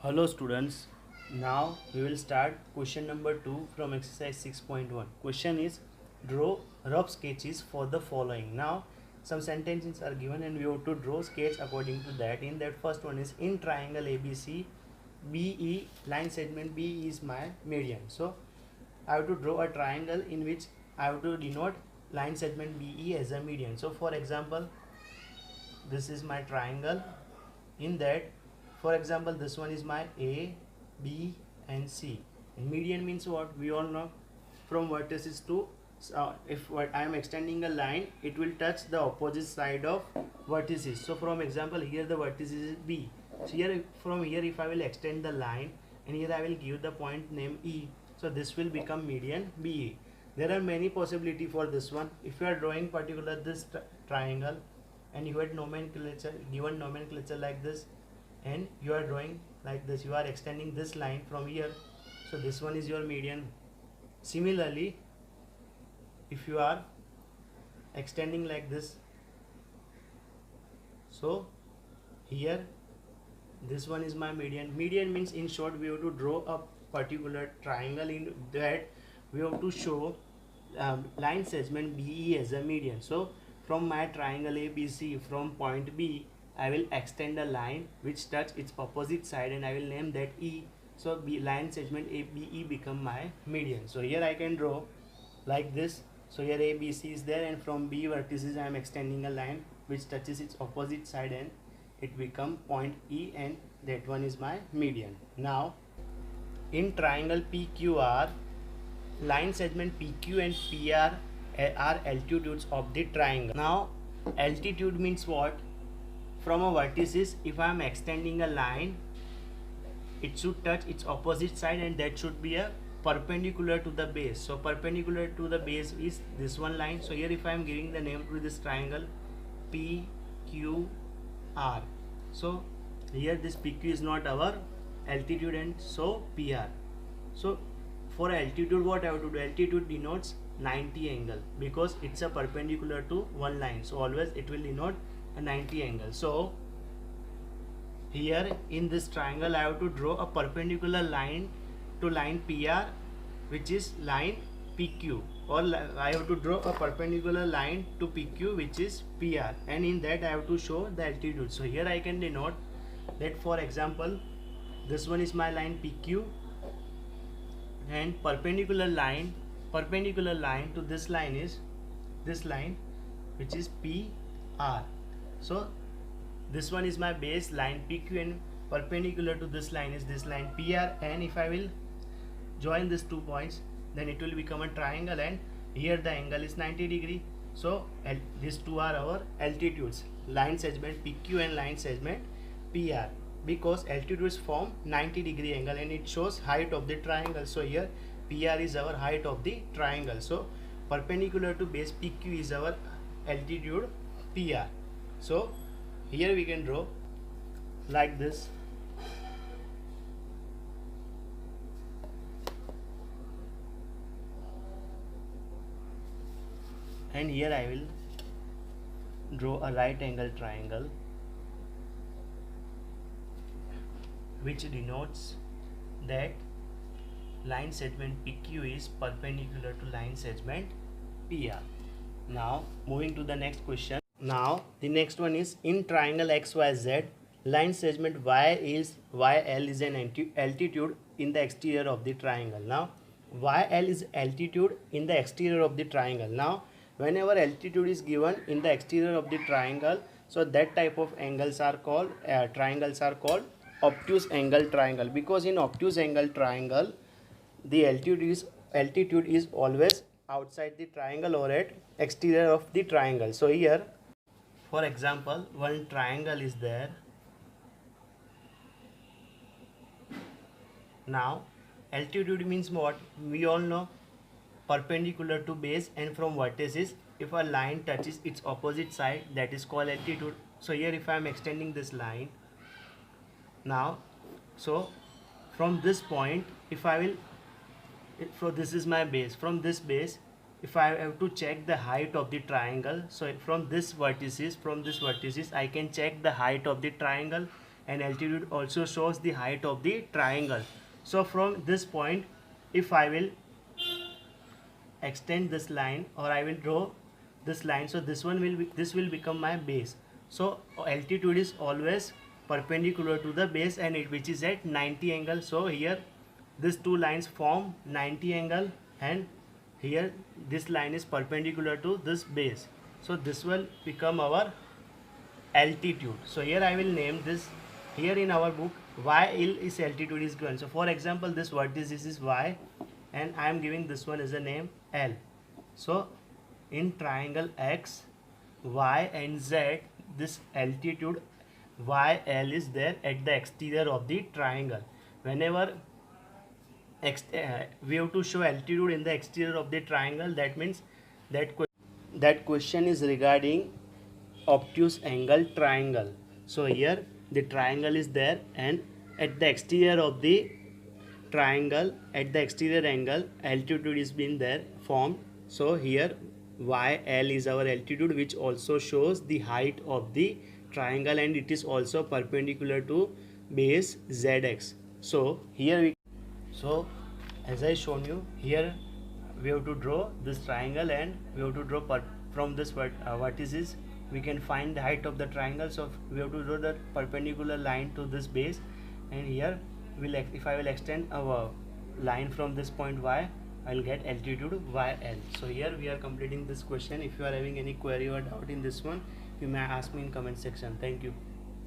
Hello students, now we will start question number 2 from exercise 6.1. Question is draw rough sketches for the following. Now some sentences are given and we have to draw sketch according to that. In that first one is in triangle ABC, BE line segment B is my median. So I have to draw a triangle in which I have to denote line segment BE as a median. So for example, this is my triangle. In that, for example, this one is my A, B and C, and median means what we all know, from vertices to if I am extending a line, it will touch the opposite side of vertices. So from example, here the vertices is B, so here from here if I will extend the line and here I will give the point name E, so this will become median BE. There are many possibility for this one. If you are drawing particular this triangle and you had nomenclature, given nomenclature like this, and you are drawing like this, you are extending this line from here, so this one is your median. Similarly, if you are extending like this, so here this one is my median. Median means, in short, we have to draw a particular triangle in that we have to show line segment BE as a median. So from my triangle ABC, from point B I will extend a line which touch its opposite side and I will name that E. So B line segment ABE become my median. So here I can draw like this. So here ABC is there and from B vertices I am extending a line which touches its opposite side and it become point E, and that one is my median. Now in triangle PQR, line segment PQ and PR are altitudes of the triangle. Now altitude means what? From a vertices, if I am extending a line, it should touch its opposite side and that should be a perpendicular to the base. So perpendicular to the base is this one line. So here if I am giving the name to this triangle PQR, so here this PQ is not our altitude and so PR. So for altitude, what I have to do? Altitude denotes 90 angle because it's a perpendicular to one line, so always it will denote a 90 angle. So here in this triangle I have to draw a perpendicular line to line PR, which is line PQ, or I have to draw a perpendicular line to PQ, which is PR, and in that I have to show the altitude. So here I can denote that, for example, this one is my line PQ and perpendicular line to this line is this line, which is PR. So this one is my base line PQ and perpendicular to this line is this line PR, and if I will join these 2 points, then it will become a triangle, and here the angle is 90 degree. So these two are our altitudes, line segment PQ and line segment PR, because altitudes form 90 degree angle and it shows height of the triangle. So here PR is our height of the triangle. So perpendicular to base PQ is our altitude PR. So here we can draw like this. And here I will draw a right angle triangle which denotes that line segment PQ is perpendicular to line segment PR. Now moving to the next question. Now the next one is in triangle XYZ, line segment YL is an altitude in the exterior of the triangle. Now YL is altitude in the exterior of the triangle. Now whenever altitude is given in the exterior of the triangle, so that type of angles are called triangles are called obtuse angle triangle, because in obtuse angle triangle the altitude is always outside the triangle or at exterior of the triangle. So here, for example, one triangle is there. Now altitude means what? We all know, perpendicular to base and from vertices, if a line touches its opposite side, that is called altitude. So here if I am extending this line now, so from this point, if I will, so this is my base, from this base if I have to check the height of the triangle, so from this vertices I can check the height of the triangle, and altitude also shows the height of the triangle. So from this point, if I will extend this line or I will draw this line, so this will become my base. So altitude is always perpendicular to the base, and which is at 90 angle. So here these two lines form 90 angle, and here this line is perpendicular to this base. So this will become our altitude. So here I will name this, here in our book YL is altitude is given. So for example, this vertex is Y, and I am giving this one as a name L. So in triangle X, Y and Z, this altitude YL is there at the exterior of the triangle. Whenever we have to show altitude in the exterior of the triangle, that means that question is regarding obtuse angle triangle. So here the triangle is there, and at the exterior of the triangle, at the exterior angle, altitude is been there formed. So here YL is our altitude, which also shows the height of the triangle, and it is also perpendicular to base ZX. So here so as I shown you, here we have to draw this triangle, and we have to draw from this vertices we can find the height of the triangle. So we have to draw the perpendicular line to this base, and here if I will extend our line from this point Y, I will get altitude YL. So here we are completing this question. If you are having any query or doubt in this one, you may ask me in comment section. Thank you.